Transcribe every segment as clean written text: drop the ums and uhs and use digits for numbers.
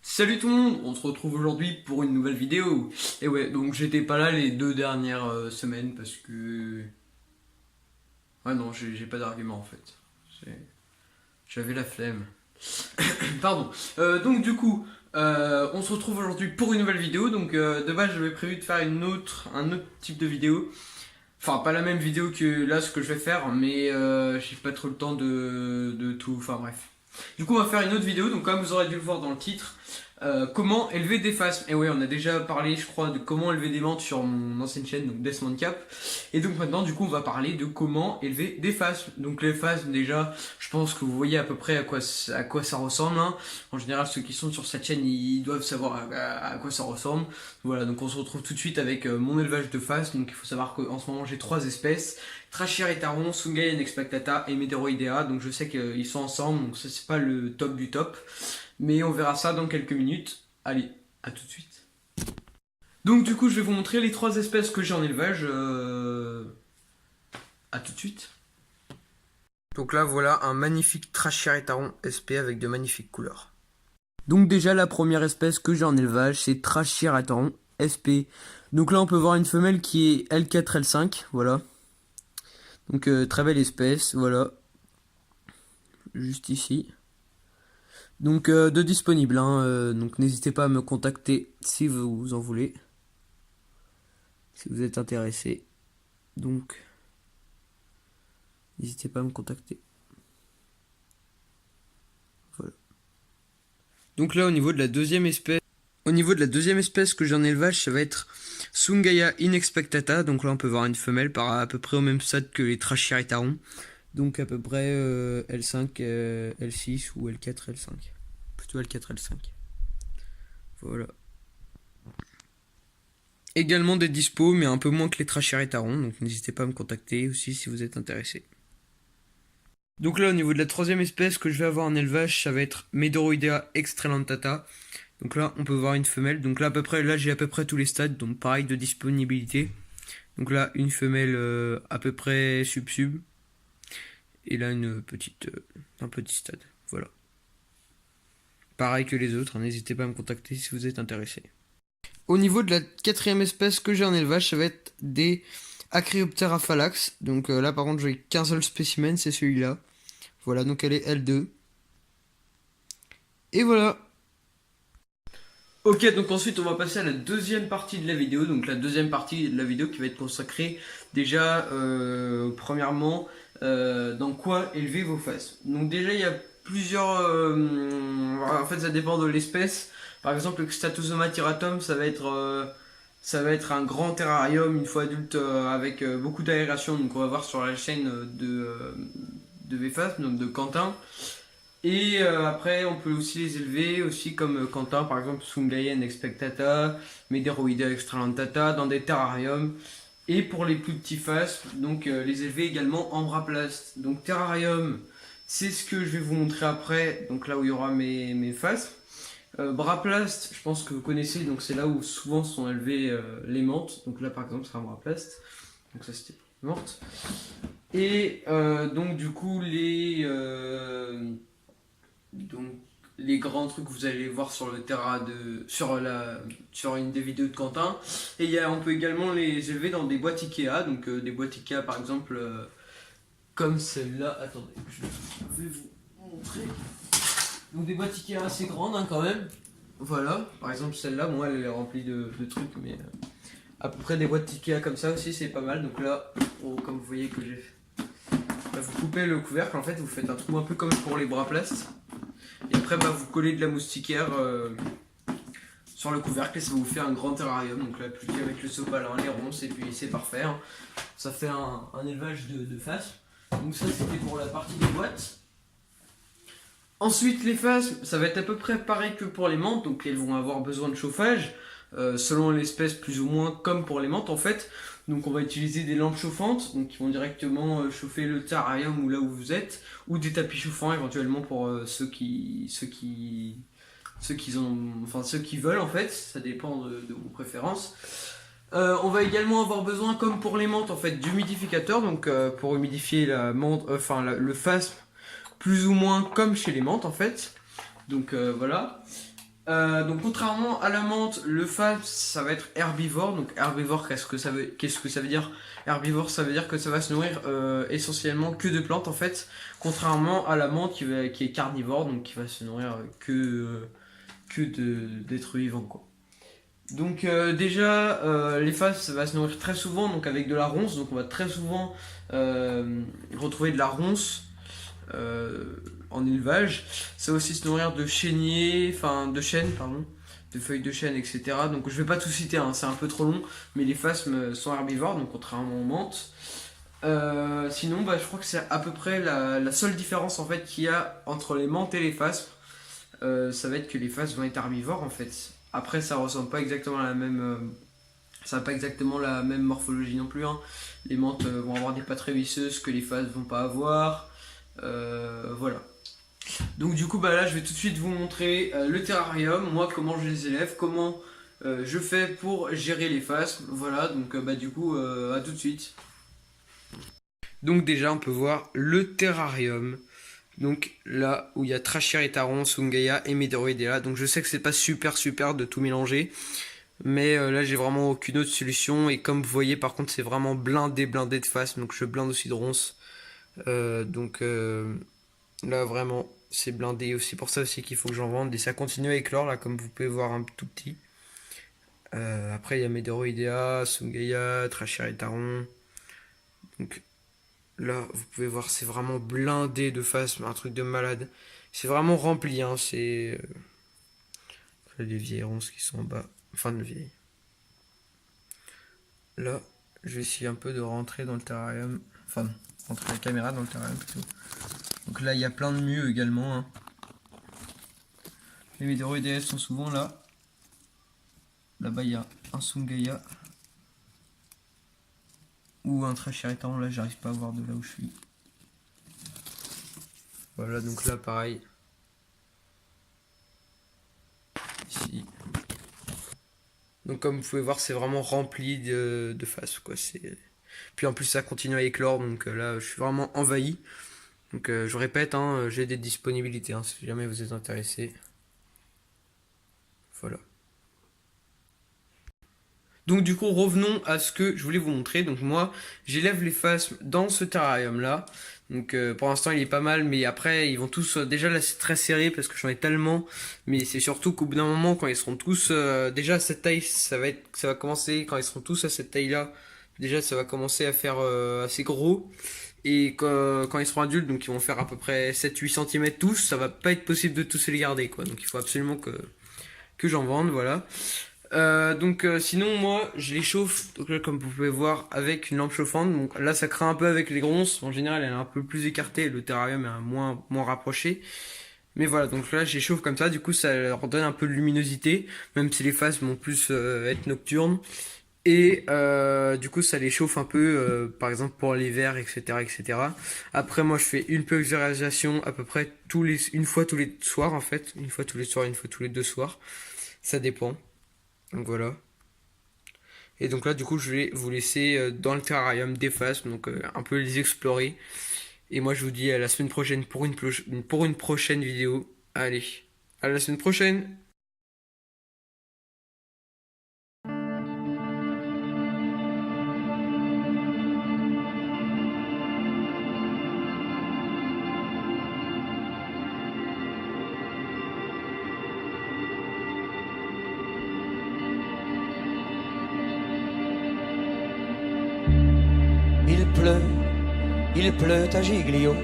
Salut tout le monde, on se retrouve aujourd'hui pour une nouvelle vidéo. Et ouais, donc j'étais pas là les 2 dernières semaines parce que... Ouais non, j'ai pas d'argument en fait. C'est- J'avais la flemme. Pardon. Donc du coup, on se retrouve aujourd'hui pour une nouvelle vidéo. Donc de base j'avais prévu de faire un autre type de vidéo. Enfin, pas la même vidéo que là ce que je vais faire, mais j'ai pas trop le temps de tout. Enfin bref. Du coup, on va faire une autre vidéo. Donc, comme vous aurez dû le voir dans le titre, comment élever des phasmes. Et ouais, on a déjà parlé, je crois, de comment élever des menthes sur mon ancienne chaîne, donc Deathmon Cap. Et donc maintenant, du coup, on va parler de comment élever des phasmes. Donc les phasmes, déjà, je pense que vous voyez à peu près à quoi ça ressemble. Hein. En général, ceux qui sont sur cette chaîne, ils doivent savoir à quoi ça ressemble. Voilà, donc on se retrouve tout de suite avec mon élevage de phasmes. Donc il faut savoir qu'en ce moment, j'ai 3 espèces. Trachyrétaron, Sungayen expectata et Meteoroidea. Donc je sais qu'ils sont ensemble, donc ça c'est pas le top du top. Mais on verra ça dans quelques minutes. Allez, à tout de suite. Donc du coup je vais vous montrer les 3 espèces que j'ai en élevage. À tout de suite. Donc là voilà un magnifique Trachyrétaron SP avec de magnifiques couleurs. Donc déjà la première espèce que j'ai en élevage c'est Trachyrétaron SP. Donc là on peut voir une femelle qui est L4-L5, voilà. Donc très belle espèce, voilà. Juste ici. Donc de disponible, hein, donc n'hésitez pas à me contacter si vous en voulez, si vous êtes intéressé. Donc n'hésitez pas à me contacter. Voilà. Donc là au niveau de la deuxième espèce que j'ai en élevage, ça va être Sungaya inexpectata. Donc là on peut voir une femelle à peu près au même stade que les Trachyrétarons. Donc à peu près L5, L6 ou L4, L5. Plutôt L4, L5. Voilà. Également des dispos, mais un peu moins que les Trachyrétarons, donc n'hésitez pas à me contacter aussi si vous êtes intéressé. Donc là, au niveau de la troisième espèce que je vais avoir en élevage, ça va être Medoroidea extralentata. Donc là, on peut voir une femelle. Donc là, j'ai à peu près tous les stades, donc pareil de disponibilité. Donc là, une femelle à peu près sub-sub. Et là, un petit stade. Voilà. Pareil que les autres, hein, n'hésitez pas à me contacter si vous êtes intéressé. Au niveau de la quatrième espèce que j'ai en élevage, ça va être des Acryoptera phalax. Donc là, par contre, j'ai qu'un seul spécimen, c'est celui-là. Voilà, donc elle est L2. Et voilà. Ok, donc ensuite on va passer à la deuxième partie de la vidéo. Donc la deuxième partie de la vidéo qui va être consacrée déjà, premièrement, dans quoi élever vos phasmes. Donc déjà il y a plusieurs... en fait ça dépend de l'espèce. Par exemple le Statosoma tyratum ça va être un grand terrarium une fois adulte avec beaucoup d'aération. Donc on va voir sur la chaîne de VFASM, donc de Quentin. Et après, on peut aussi les élever, aussi comme Quentin, par exemple, Sungayen expectata, Mederoidea extralentata, dans des terrariums. Et pour les plus petits phasmes, donc les élever également en braplast. Donc terrarium, c'est ce que je vais vous montrer après, donc là où il y aura mes phasmes. Braplast, je pense que vous connaissez, donc c'est là où souvent sont élevées les menthes. Donc là par exemple, c'est un braplast. Donc ça c'était morte. Et donc du coup, donc les grands trucs que vous allez voir sur le terrain sur une des vidéos de Quentin. Et on peut également les élever dans des boîtes Ikea, donc des boîtes Ikea par exemple comme celle-là. Attendez, je vais vous montrer. Donc des boîtes Ikea assez grandes hein, quand même. Voilà, par exemple celle-là, moi elle est remplie de trucs, mais à peu près des boîtes Ikea comme ça aussi c'est pas mal. Donc là, comme vous voyez que j'ai fait. Là, vous coupez le couvercle, en fait vous faites un trou un peu comme pour les bras plast. Et après, bah, vous collez de la moustiquaire sur le couvercle et ça vous fait un grand terrarium. Donc là, plus qu'avec le sopalin, les ronces, et puis c'est parfait. Hein. Ça fait un élevage de face. Donc ça, c'était pour la partie des boîtes. Ensuite, les faces, ça va être à peu près pareil que pour les menthes. Donc elles vont avoir besoin de chauffage, selon l'espèce plus ou moins, comme pour les menthes en fait. Donc on va utiliser des lampes chauffantes, donc qui vont directement chauffer le terrarium ou là où vous êtes, ou des tapis chauffants éventuellement pour ceux qui veulent en fait, ça dépend de vos préférences. On va également avoir besoin, comme pour les menthes en fait, d'humidificateurs, donc pour humidifier la menthe, le phasme plus ou moins comme chez les menthes en fait. Donc voilà. Donc contrairement à la menthe, le phasme ça va être herbivore. Donc herbivore, qu'est-ce que ça veut dire? Herbivore, ça veut dire que ça va se nourrir essentiellement que de plantes en fait. Contrairement à la menthe qui est carnivore, donc qui va se nourrir d'êtres vivants quoi. Donc déjà, les phasmes ça va se nourrir très souvent donc avec de la ronce. Donc on va très souvent retrouver de la ronce en élevage. Ça va aussi se nourrir de chêniers, enfin de chênes, pardon, de feuilles de chêne, etc. Donc je vais pas tout citer, hein, c'est un peu trop long, mais les phasmes sont herbivores, donc contrairement aux menthes. Sinon, bah, je crois que c'est à peu près la seule différence en fait qu'il y a entre les menthes et les phasmes. Ça va être que les phasmes vont être herbivores en fait. Après, ça ressemble pas exactement à la même, ça n'a pas exactement la même morphologie non plus, hein. Les menthes vont avoir des pattes révisseuses que les phasmes vont pas avoir. Voilà. Donc du coup bah là je vais tout de suite vous montrer le terrarium, moi comment je les élève, comment je fais pour gérer les phasmes. Voilà donc bah du coup à tout de suite. Donc déjà on peut voir le terrarium. Donc là où il y a Trachiritaron, Sungaya et Meteoroidea. Donc je sais que c'est pas super de tout mélanger. Mais là j'ai vraiment aucune autre solution. Et comme vous voyez par contre c'est vraiment blindé de phasmes. Donc je blinde aussi de ronces. Là vraiment c'est blindé aussi, pour ça aussi qu'il faut que j'en vende. Et ça continue à éclore là comme vous pouvez voir un tout petit. Après il y a Meteoroidea, Sungaya, Trachiritaron. Donc là vous pouvez voir c'est vraiment blindé de phasmes, un truc de malade. C'est vraiment rempli, hein, c'est... les vieilles ronces qui sont en bas. Enfin de vieilles. Là je vais essayer un peu de rentrer dans le terrarium. Enfin rentrer la caméra dans le terrarium plutôt. Donc là il y a plein de mues également, hein. Les Meteoroidea sont souvent là. Là-bas il y a un Sungaya. Ou un Trachiritaron, là j'arrive pas à voir de là où je suis. Voilà donc là pareil. Ici. Donc comme vous pouvez voir c'est vraiment rempli de faces quoi. Puis en plus ça continue à éclore donc là je suis vraiment envahi. Donc je répète, hein, j'ai des disponibilités hein, si jamais vous êtes intéressé. Voilà. Donc du coup revenons à ce que je voulais vous montrer. Donc moi j'élève les phasmes dans ce terrarium là. Donc pour l'instant il est pas mal, mais après ils vont tous déjà là c'est très serré parce que j'en ai tellement. Mais c'est surtout qu'au bout d'un moment quand ils seront tous déjà à cette taille, ça va commencer quand ils seront tous à cette taille là. Déjà ça va commencer à faire assez gros. Et quand ils seront adultes, donc ils vont faire à peu près 7-8 cm tous, ça va pas être possible de tous les garder quoi. Donc il faut absolument que j'en vende, voilà. Sinon moi je les chauffe donc là, comme vous pouvez voir avec une lampe chauffante. Donc là ça craint un peu avec les gronces, en général elle est un peu plus écartée, le terrarium est moins rapproché. Mais voilà donc là je les chauffe comme ça, du coup ça leur donne un peu de luminosité, même si les phases vont plus être nocturnes. Et du coup ça les chauffe un peu par exemple pour les verres etc. Après moi je fais une pulvérisation à peu près une fois tous les soirs en fait, une fois tous les soirs, une fois tous les 2 soirs, ça dépend. Donc voilà. Et donc là, du coup, je vais vous laisser dans le terrarium des phasmes, donc un peu les explorer. Et moi, je vous dis à la semaine prochaine pour une prochaine vidéo. Allez, à la semaine prochaine! Il pleut à Giglio,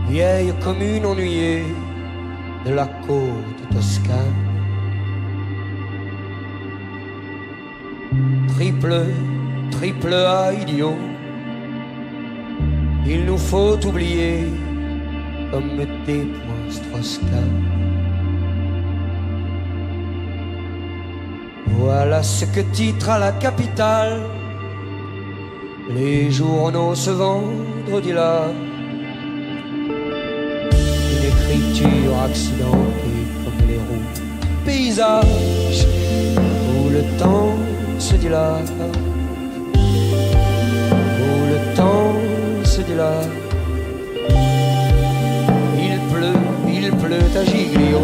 vieille commune ennuyée de la côte toscane. Triple A idiot, il nous faut oublier comme des points Strauss-Kahn. Voilà ce que titre à la capitale les journaux ce vendredi-là. Une écriture accidentée comme les roues paysages où le temps se dilate, où le temps se dilate. Il pleut à Giglio.